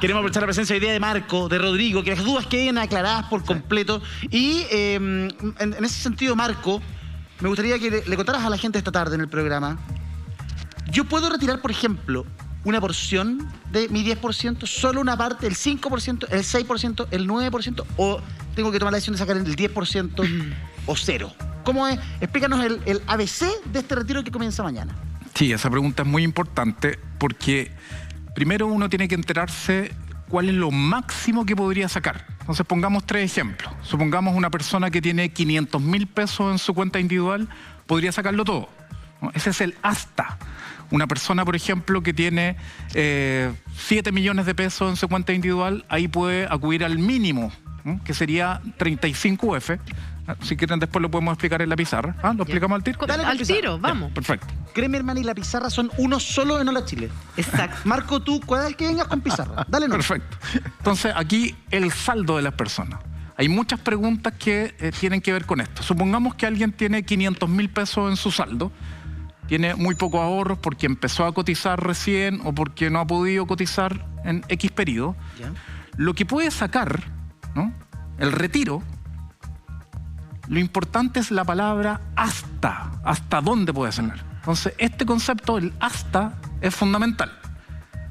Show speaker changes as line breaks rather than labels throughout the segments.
Queremos aprovechar la presencia hoy día de Marco, de Rodrigo, que las dudas queden aclaradas por completo. Y en ese sentido, Marco, me gustaría que le contaras a la gente esta tarde en el programa. Yo puedo retirar, por ejemplo, una porción de mi 10%, solo una parte, el 5%, el 6%, el 9%, o tengo que tomar la decisión de sacar el 10% o cero. ¿Cómo es? Explícanos el ABC de este retiro que comienza mañana.
Sí, esa pregunta es muy importante porque primero uno tiene que enterarse cuál es lo máximo que podría sacar. Entonces pongamos 3 ejemplos. Supongamos una persona que tiene 500.000 pesos en su cuenta individual, podría sacarlo todo, ¿no? Ese es el hasta. Una persona, por ejemplo, que tiene 7 millones de pesos en su cuenta individual, ahí puede acudir al mínimo, ¿no? Que sería 35 UF. Si quieren después lo podemos explicar en la pizarra. ¿Lo explicamos al tiro?
Dale, al tiro, vamos.
Ya, perfecto.
Créeme, hermano, y la pizarra son uno solo en Hola Chile.
Exacto.
Marco, tú, cada vez que vengas con pizarra. Dale, no.
Perfecto. Entonces, aquí el saldo de las personas. Hay muchas preguntas que tienen que ver con esto. Supongamos que alguien tiene 500.000 pesos en su saldo, tiene muy pocos ahorros porque empezó a cotizar recién o porque no ha podido cotizar en X periodo.
¿Ya?
Lo que puede sacar, ¿no? El retiro. Lo importante es la palabra hasta. ¿Hasta dónde puede sacar? Entonces, este concepto, el hasta, es fundamental.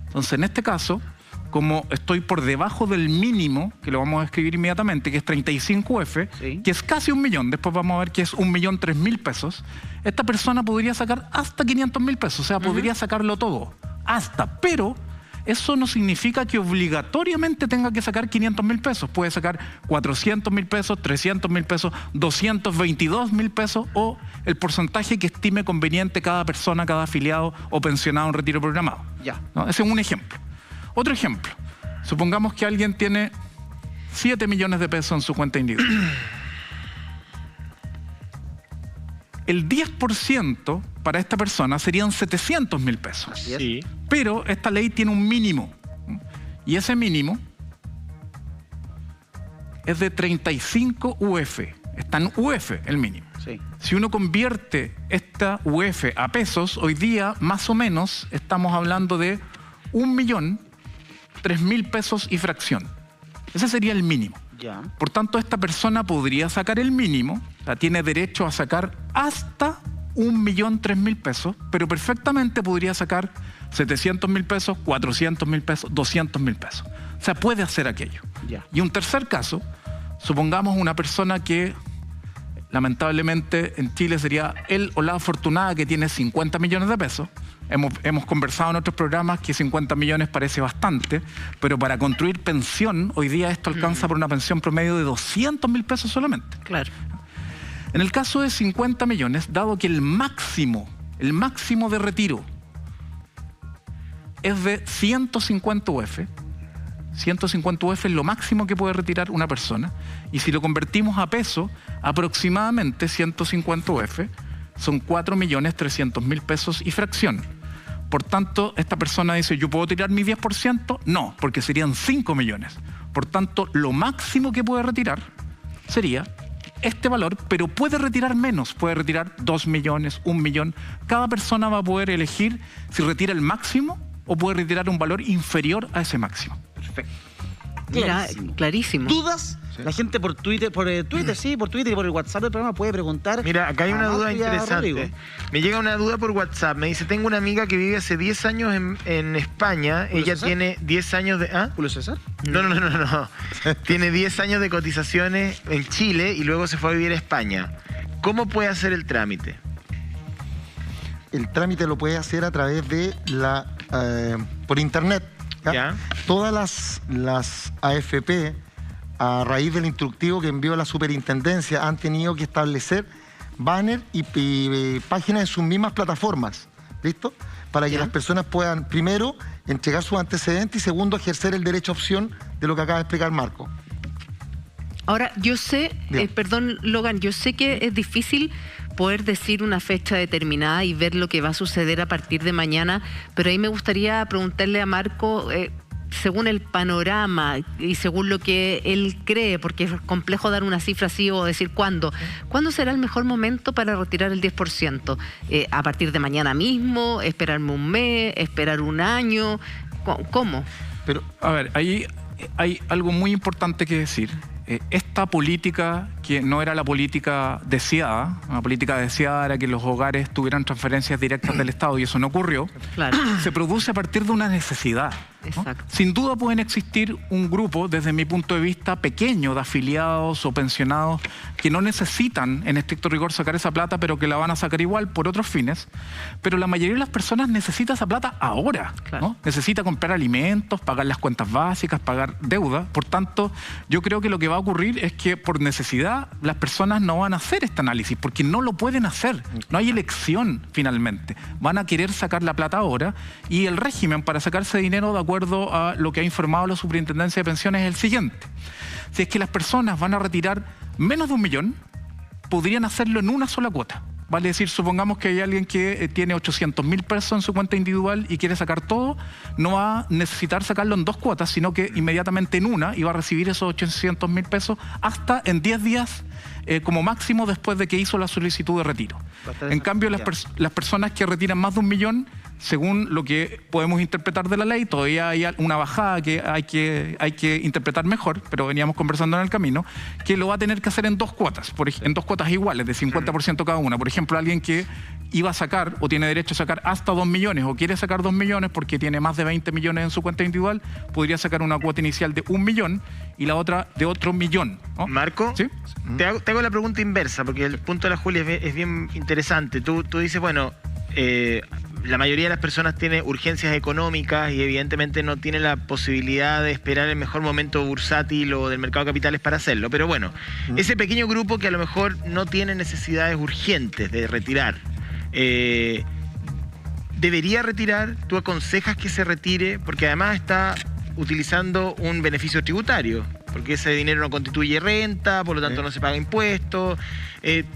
Entonces, en este caso, como estoy por debajo del mínimo, que lo vamos a escribir inmediatamente, que es 35 UF,
sí,
que es casi 1 millón, después vamos a ver que es 1.003.000 pesos, esta persona podría sacar hasta 500.000 pesos, o sea, podría sacarlo todo, hasta, pero eso no significa que obligatoriamente tenga que sacar 500.000 pesos. Puede sacar 400.000 pesos, 300.000 pesos, 222.000 pesos o el porcentaje que estime conveniente cada persona, cada afiliado o pensionado en retiro programado.
Ya.
¿No? Ese es un ejemplo. Otro ejemplo. Supongamos que alguien tiene 7 millones de pesos en su cuenta individual. El 10% para esta persona serían 700.000 pesos.
Así es.
Sí.
Pero esta ley tiene un mínimo. Y ese mínimo es de 35 UF. Está en UF el mínimo.
Sí.
Si uno convierte esta UF a pesos, hoy día más o menos estamos hablando de 1.003.000 pesos y fracción. Ese sería el mínimo.
Ya.
Por tanto, esta persona podría sacar el mínimo, o sea, tiene derecho a sacar hasta 1.003.000 pesos, pero perfectamente podría sacar 700.000 pesos, 400.000 pesos, 200.000 pesos. O sea, puede hacer aquello.
Ya.
Y un tercer caso, supongamos una persona que lamentablemente en Chile sería él o la afortunada que tiene 50 millones de pesos. Hemos conversado en otros programas que 50 millones parece bastante, pero para construir pensión, hoy día esto alcanza por una pensión promedio de 200.000 pesos solamente.
Claro.
En el caso de 50 millones, dado que el máximo de retiro es de 150 UF, 150 UF es lo máximo que puede retirar una persona, y si lo convertimos a peso, aproximadamente 150 UF son 4.300.000 pesos y fracción. Por tanto, esta persona dice, ¿yo puedo tirar mi 10%? No, porque serían 5 millones. Por tanto, lo máximo que puede retirar sería este valor, pero puede retirar menos, puede retirar 2 millones, 1 millón. Cada persona va a poder elegir si retira el máximo o puede retirar un valor inferior a ese máximo.
Perfecto.
Mira, clarísimo.
¿Dudas? Sí. La gente por Twitter, por Twitter y por el WhatsApp del programa puede preguntar.
Mira, acá hay una duda interesante. Me llega una duda por WhatsApp. Me dice, tengo una amiga que vive hace 10 años en España. Ella
César?
tiene 10 años de... ¿Ah?
¿Julio César?
No. Tiene 10 años de cotizaciones en Chile y luego se fue a vivir a España. ¿Cómo puede hacer el trámite?
El trámite lo puede hacer a través de por internet. ¿Ya?
¿Ya?
Todas las AFP, a raíz del instructivo que envió la superintendencia, han tenido que establecer banner y páginas en sus mismas plataformas, ¿listo? Para que las personas puedan, primero, entregar sus antecedentes y segundo, ejercer el derecho a opción de lo que acaba de explicar Marco.
Ahora, yo sé, perdón, Logan, yo sé que es difícil poder decir una fecha determinada y ver lo que va a suceder a partir de mañana, pero ahí me gustaría preguntarle a Marco, según el panorama y según lo que él cree, porque es complejo dar una cifra así o decir cuándo será el mejor momento para retirar el 10%. ¿A partir de mañana mismo? ¿Esperarme un mes? ¿Esperar un año? ¿Cómo?
Pero,
A ver, ahí hay algo muy importante que decir. Esta política, que no era la política deseada, una política deseada era que los hogares tuvieran transferencias directas del Estado y eso no ocurrió,
Claro.
se produce a partir de una necesidad, ¿no?
Exacto.
Sin duda pueden existir un grupo, desde mi punto de vista, pequeño de afiliados o pensionados que no necesitan, en estricto rigor, sacar esa plata, pero que la van a sacar igual por otros fines. Pero la mayoría de las personas necesita esa plata ahora,
Claro.
¿no? Necesita comprar alimentos, pagar las cuentas básicas, pagar deuda. Por tanto, yo creo que lo que va a ocurrir es que por necesidad las personas no van a hacer este análisis, porque no lo pueden hacer. No hay elección finalmente. Van a querer sacar la plata ahora y el régimen para sacarse dinero, de acuerdo a lo que ha informado la Superintendencia de Pensiones, es el siguiente. Si es que las personas van a retirar menos de 1 millón, podrían hacerlo en una sola cuota. Vale decir, supongamos que hay alguien que tiene 800.000 pesos en su cuenta individual y quiere sacar todo, no va a necesitar sacarlo en 2 cuotas, sino que inmediatamente en una, y va a recibir esos 800.000 pesos hasta en 10 días como máximo después de que hizo la solicitud de retiro. En cambio, las personas que retiran más de 1 millón, según lo que podemos interpretar de la ley, todavía hay una bajada que hay que interpretar mejor, pero veníamos conversando en el camino, que lo va a tener que hacer en 2 cuotas, en 2 cuotas iguales, de 50% cada una. Por ejemplo, alguien que iba a sacar o tiene derecho a sacar hasta 2 millones o quiere sacar 2 millones porque tiene más de 20 millones en su cuenta individual, podría sacar una cuota inicial de 1 millón y la otra de otro millón, ¿no?
Marco,
¿Sí?
te hago la pregunta inversa, porque el punto de la Julia es bien interesante. Tú dices, bueno, la mayoría de las personas tiene urgencias económicas y evidentemente no tiene la posibilidad de esperar el mejor momento bursátil o del mercado de capitales para hacerlo. Pero bueno, ese pequeño grupo que a lo mejor no tiene necesidades urgentes de retirar, ¿debería retirar? ¿Tú aconsejas que se retire? Porque además está utilizando un beneficio tributario, porque ese dinero no constituye renta, por lo tanto no se paga impuestos.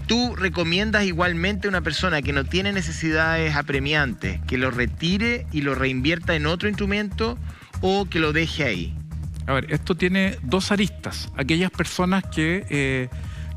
¿Tú recomiendas igualmente a una persona que no tiene necesidades apremiantes que lo retire y lo reinvierta en otro instrumento o que lo deje ahí?
A ver, esto tiene 2 aristas. Aquellas personas que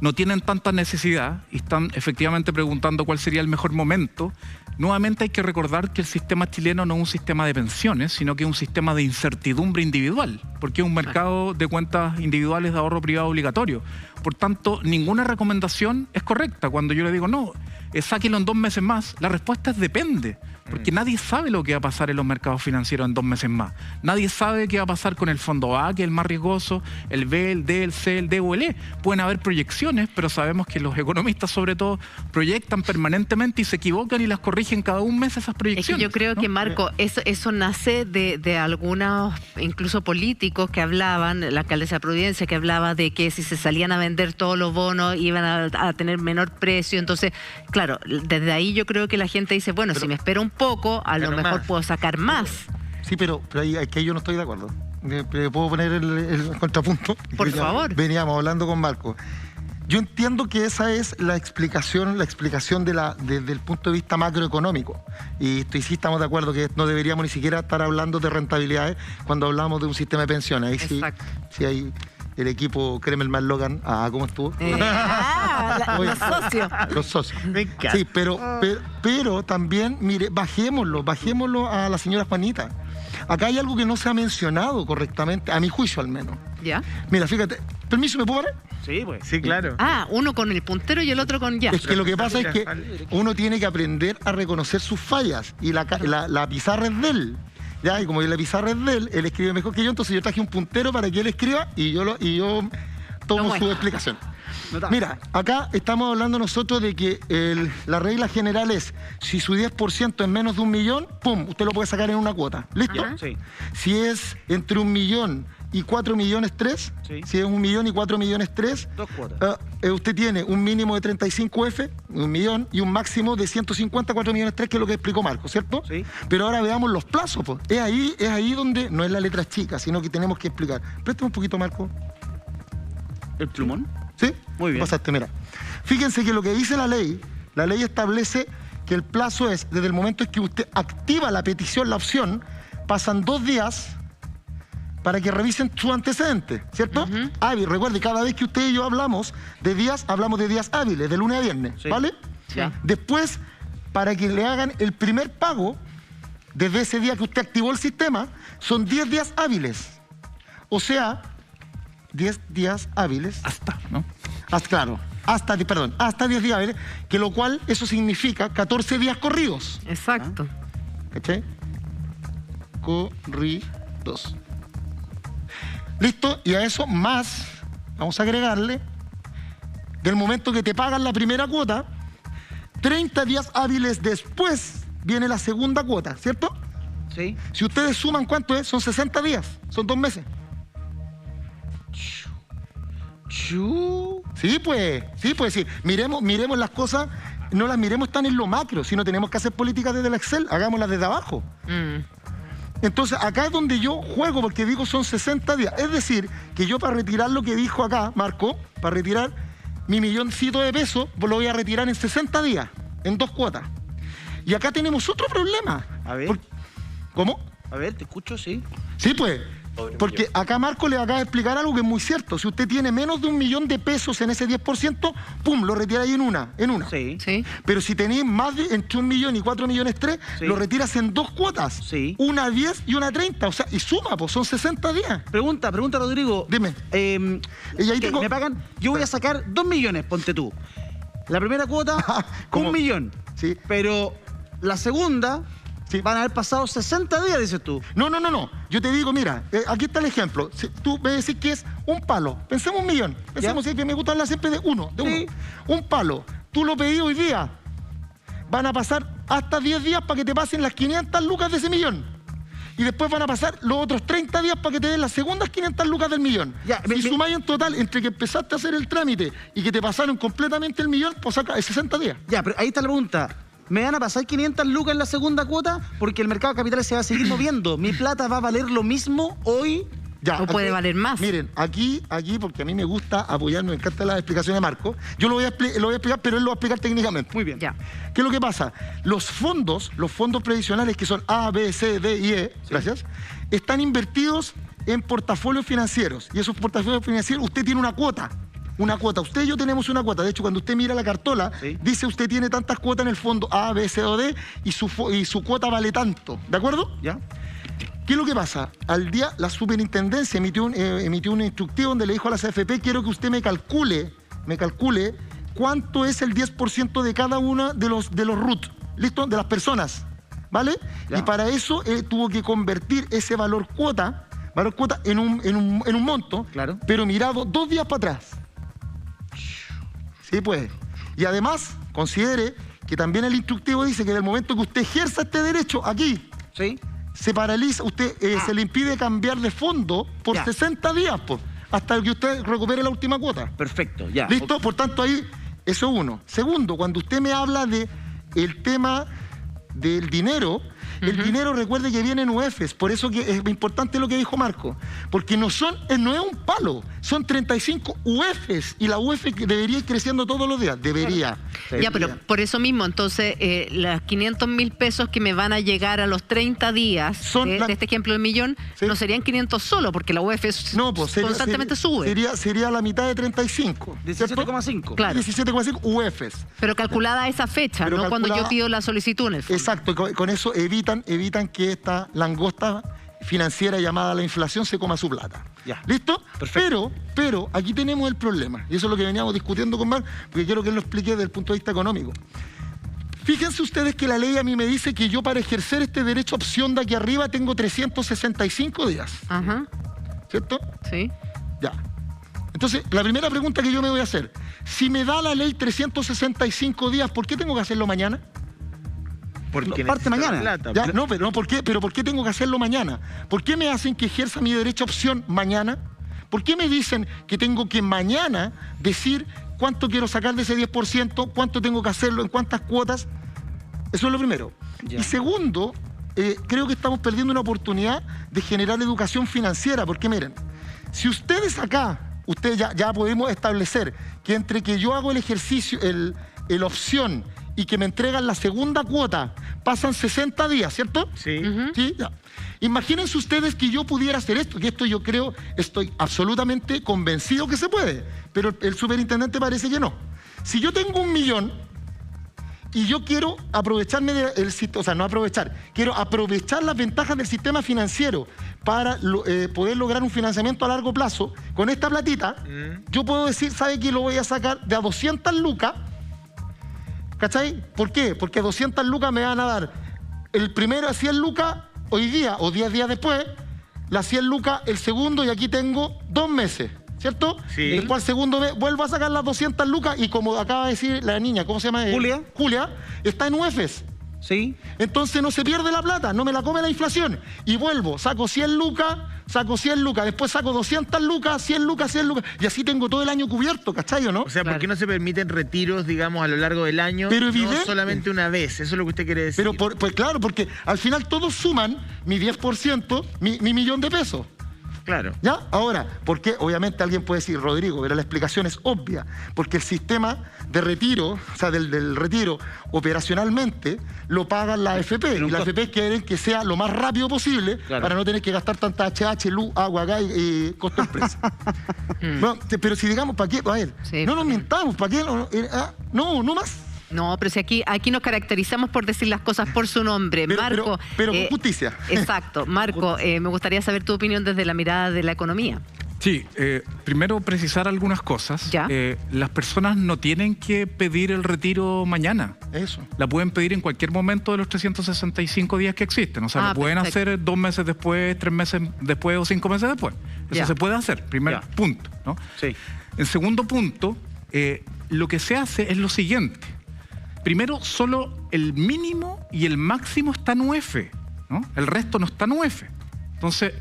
no tienen tanta necesidad y están efectivamente preguntando cuál sería el mejor momento. Nuevamente hay que recordar que el sistema chileno no es un sistema de pensiones, sino que es un sistema de incertidumbre individual, porque es un mercado de cuentas individuales de ahorro privado obligatorio. Por tanto, ninguna recomendación es correcta. Cuando yo le digo, no, sáquelo en 2 meses más, la respuesta es depende, porque nadie sabe lo que va a pasar en los mercados financieros en 2 meses más. Nadie sabe qué va a pasar con el fondo A, que es el más riesgoso, el B, el D, el C, el D o el E. Pueden haber proyecciones, pero sabemos que los economistas, sobre todo, proyectan permanentemente y se equivocan y las corrigen cada 1 mes esas proyecciones.
Es que yo creo
¿no?
que, Marco, eso nace de algunos, incluso políticos que hablaban, la alcaldesa de Providencia que hablaba de que si se salían a vender todos los bonos iban a tener menor precio. Entonces, claro, desde ahí yo creo que la gente dice, bueno, si me espero un poco, a lo mejor puedo sacar más.
sí, pero ahí que yo no estoy de acuerdo. ¿Puedo poner el contrapunto?
Por favor.
Veníamos hablando con Marco. Yo entiendo que esa es la explicación desde el punto de vista macroeconómico. Y sí estamos de acuerdo que no deberíamos ni siquiera estar hablando de rentabilidades cuando hablamos de un sistema de pensiones. Ahí sí,
Exacto.
sí hay el equipo Kremelman Logan. ¿Cómo estuvo?
Los socios.
Los socios.
Me encanta.
Sí, pero también, mire, bajémoslo a la señora Juanita. Acá hay algo que no se ha mencionado correctamente, a mi juicio al menos.
¿Ya?
Mira, fíjate, permiso, ¿me puedo parar?
Sí, pues.
Sí, claro.
Uno con el puntero y el otro con ya.
Es que lo que pasa es que uno tiene que aprender a reconocer sus fallas y la pizarra es de él. ¿Ya? Y como la pizarra es de él, él escribe mejor que yo, entonces yo traje un puntero para que él escriba y yo tomo su explicación. Mira, acá estamos hablando nosotros de que la regla general es, si su 10% es menos de 1 millón, ¡pum!, usted lo puede sacar en una cuota. ¿Listo?
Ajá.
Sí.
Si es entre 1 millón y 4 millones 3,
Sí.
si es 1 millón y 4 millones 3,
2 cuotas.
usted tiene un mínimo de 35F, 1 millón, y un máximo de 154 millones 3, que es lo que explicó Marco, ¿cierto?
Sí.
Pero ahora veamos los plazos, pues. Es ahí donde no es la letra chica, sino que tenemos que explicar. Préstame un poquito, Marco.
¿El plumón?
¿Sí?
Muy bien.
Pasaste, mira. Fíjense que lo que dice la ley establece que el plazo es desde el momento en que usted activa la petición, la opción, pasan 2 días para que revisen su antecedente, ¿cierto? Hábil, recuerde, cada vez que usted y yo hablamos de días hábiles, de lunes a viernes,
Sí.
¿vale?
Sí.
Después, para que le hagan el primer pago, desde ese día que usted activó el sistema, son 10 días hábiles. O sea, 10 días hábiles.
¿no?
Hasta 10 días hábiles, que lo cual eso significa 14 días corridos.
Exacto.
¿Cachai? Corridos. ¿Listo? Y a eso más, vamos a agregarle, del momento que te pagan la primera cuota, 30 días hábiles después viene la segunda cuota, ¿cierto?
Sí.
Si ustedes suman, ¿cuánto es? Son 60 días, son 2 meses. Sí, pues, sí. Miremos las cosas, no las miremos tan en lo macro, sino tenemos que hacer políticas desde el Excel, hagámoslas desde abajo. Entonces, acá es donde yo juego, porque digo son 60 días. Es decir, que yo para retirar lo que dijo acá, Marco, para retirar mi milloncito de pesos, lo voy a retirar en 60 días, en 2 cuotas. Y acá tenemos otro problema.
A ver.
¿Cómo?
A ver, te escucho, sí.
Sí, pues. Porque acá Marco le acaba de explicar algo que es muy cierto. Si usted tiene menos de 1 millón de pesos en ese 10%, ¡pum!, lo retira ahí en una.
Sí.
Sí.
Pero si tenéis más de entre 1 millón y 4 millones 3,
Sí.
lo retiras en 2 cuotas.
Sí.
Una a 10 y una a 30. O sea, y suma, pues son 60 días.
Pregunta, Rodrigo.
Dime. Y ahí tengo-
me pagan, yo voy a sacar 2 millones, ponte tú. La primera cuota,
¿Cómo?
1 millón.
Sí.
Pero la segunda,
Sí.
van a haber pasado 60 días, dices tú.
No. Yo te digo, mira, aquí está el ejemplo. Si tú me decís que es un palo. Pensemos 1 millón. Pensemos que me gusta hablar siempre de uno.
Sí.
Un palo. Tú lo pedí hoy día. Van a pasar hasta 10 días para que te pasen las 500 lucas de ese millón. Y después van a pasar los otros 30 días para que te den las segundas 500 lucas del millón.
Ya,
Si sumáis en total, entre que empezaste a hacer el trámite y que te pasaron completamente el millón, pues saca 60 días.
Ya, pero ahí está la pregunta. ¿Me van a pasar 500 lucas en la segunda cuota? Porque el mercado de capitales se va a seguir moviendo. ¿Mi plata va a valer lo mismo hoy?
Ya,
O puede valer más.
Miren, aquí, porque a mí me gusta apoyar, me encantan las explicaciones de Marco. Yo lo voy a explicar, pero él lo va a explicar técnicamente.
Muy bien.
Ya.
¿Qué es lo que pasa? Los fondos previsionales, que son A, B, C, D y E, gracias, están invertidos en portafolios financieros. Y esos portafolios financieros, usted tiene una cuota. Usted y yo tenemos una cuota. De hecho, cuando usted mira la cartola,
Sí.
dice usted tiene tantas cuotas en el fondo A, B, C o D y su cuota vale tanto. ¿De acuerdo?
¿Ya?
¿Qué es lo que pasa? Al día la superintendencia emitió un instructivo donde le dijo a la CFP: quiero que usted me calcule cuánto es el 10% de cada uno de los RUT, ¿listo? De las personas, ¿vale?
Ya.
Y para eso tuvo que convertir ese valor cuota en un monto,
Claro.
pero mirado 2 días para atrás. Sí, pues. Y además, considere que también el instructivo dice que del momento que usted ejerza este derecho aquí,
¿Sí?
se paraliza, se le impide cambiar de fondo por
Ya.
60 días, hasta que usted recupere la última cuota.
Perfecto, ya.
¿Listo? Por tanto, ahí, eso es uno. Segundo, cuando usted me habla de el tema del dinero, el dinero, recuerde que viene en UEFs, por eso que es importante lo que dijo Marco, porque no es un palo, son 35 UEFs, y la UEF debería ir creciendo todos los días, debería.
Ya, pero por eso mismo, entonces, las 500.000 pesos que me van a llegar a los 30 días
Son
de este ejemplo del millón,
Sí.
no serían 500 solo, porque la UEF
No, pues
constantemente sube.
Sería la mitad de 35. ¿cierto?
17,5.
Claro.
17,5 UEFs.
Pero calculada a esa fecha,
Pero
no cuando yo
calculada-
pido la solicitud en el fondo.
Exacto, con eso evitan que esta langosta financiera llamada la inflación se coma su plata.
Ya.
¿Listo?
Perfecto.
Pero aquí tenemos el problema, y eso es lo que veníamos discutiendo con Mar, porque quiero que él lo explique desde el punto de vista económico. Fíjense ustedes que la ley a mí me dice que yo para ejercer este derecho opción de aquí arriba tengo 365 días,
Ajá,
¿cierto?
sí.
Ya. Entonces, la primera pregunta que yo me voy a hacer: si me da la ley 365 días, ¿por qué tengo que hacerlo mañana?
Porque
Parte
necesita
mañana.
plata.
Ya, no, ¿por qué? ¿Pero por qué tengo que hacerlo mañana? ¿Por qué me hacen que ejerza mi derecho a opción mañana? ¿Por qué me dicen que tengo que mañana decir cuánto quiero sacar de ese 10%, cuánto tengo que hacerlo, en cuántas cuotas? Eso es lo primero.
Ya.
Y segundo, creo que estamos perdiendo una oportunidad de generar educación financiera, porque miren, si ustedes ya podemos establecer que entre que yo hago el ejercicio, el opción, y que me entregan la segunda cuota, pasan 60 días, ¿cierto?
Sí.
Sí, ya. Imagínense ustedes que yo pudiera hacer esto, que esto yo creo, estoy absolutamente convencido que se puede, pero el superintendente parece que no. Si yo tengo 1 millón y yo quiero aprovecharme del sistema, o sea, no aprovechar, quiero aprovechar las ventajas del sistema financiero para poder lograr un financiamiento a largo plazo. Con esta platita, yo puedo decir, ¿sabe qué? Lo voy a sacar de a 200 lucas. ¿Cachai? ¿Por qué? Porque 200 lucas me van a dar el primero a 100 lucas hoy día o 10 días después, las 100 lucas el segundo, y aquí tengo 2 meses, ¿cierto?
Sí.
Después al segundo mes vuelvo a sacar las 200 lucas y como acaba de decir la niña, ¿cómo se llama?
Julia.
Julia, está en UEFs.
¿Sí?
Entonces no se pierde la plata, no me la come la inflación. Y vuelvo, saco 100 lucas, después saco 200 lucas, 100 lucas, 100 lucas, y así tengo todo el año cubierto, ¿cachai o no?
O sea, ¿por
Claro.
qué no se permiten retiros, digamos, a lo largo del año?
Pero
no
evidente.
solamente una vez, eso es lo que usted quiere decir.
Pero pues claro, porque al final todos suman mi 10%, mi millón de pesos.
Claro.
¿Ya? Ahora, ¿por qué? Obviamente alguien puede decir, Rodrigo, pero la explicación es obvia. Porque el sistema de retiro, o sea, del retiro, operacionalmente, lo pagan la AFP.
Pero
Y las AFP quieren que sea lo más rápido posible
Claro.
para no tener que gastar tanta HH, luz, agua, gas y costo empresa. Bueno, pero si digamos, ¿para qué? A ver,
Sí,
no nos mintamos, ¿para qué? No más.
No, pero si aquí nos caracterizamos por decir las cosas por su nombre.
Pero-
Marco.
pero con justicia.
Exacto. Marco, me gustaría saber tu opinión desde la mirada de la economía.
Sí, primero precisar algunas cosas.
Ya.
Las personas no tienen que pedir el retiro mañana.
Eso.
La pueden pedir en cualquier momento de los 365 días que existen. O sea, lo pueden
perfecto.
hacer 2 meses después, 3 meses después o 5 meses después. Eso
Ya.
se puede hacer, primer
Ya.
punto, ¿no?
Sí.
En segundo punto, lo que se hace es lo siguiente. Primero, solo el mínimo y el máximo está en UF, ¿no? El resto no está en UF. Entonces,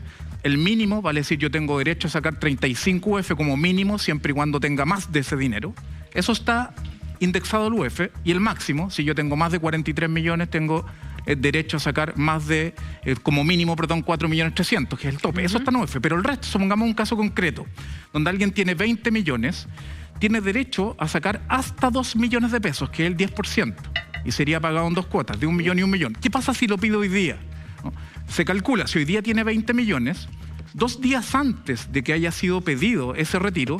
el mínimo, vale decir, yo tengo derecho a sacar 35 UF como mínimo, siempre y cuando tenga más de ese dinero. Eso está indexado al UF. Y el máximo, si yo tengo más de 43 millones, tengo derecho a sacar más de, como mínimo, 4.300.000, que es el tope. Eso está en UF. Pero el resto, supongamos un caso concreto, donde alguien tiene 20 millones, tiene derecho a sacar hasta 2 millones de pesos, que es el 10%, y sería pagado en 2 cuotas, de 1 millón y 1 millón. ¿Qué pasa si lo pido hoy día? ¿No? Se calcula, si hoy día tiene 20 millones, 2 días antes de que haya sido pedido ese retiro,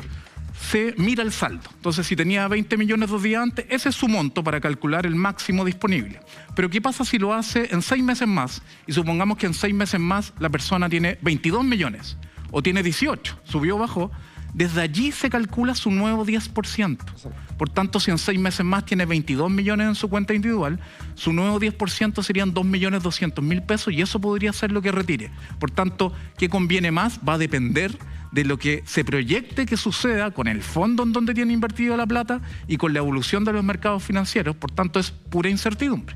se mira el saldo. Entonces, si tenía 20 millones 2 días antes, ese es su monto para calcular el máximo disponible. Pero ¿qué pasa si lo hace en 6 meses más? Y supongamos que en 6 meses más la persona tiene 22 millones, o tiene 18, subió o bajó. Desde allí se calcula su nuevo 10%. Por tanto, si en 6 meses más tiene 22 millones en su cuenta individual, su nuevo 10% serían 2.200.000 pesos, y eso podría ser lo que retire. Por tanto, ¿qué conviene más? Va a depender de lo que se proyecte que suceda con el fondo en donde tiene invertido la plata y con la evolución de los mercados financieros. Por tanto, es pura incertidumbre.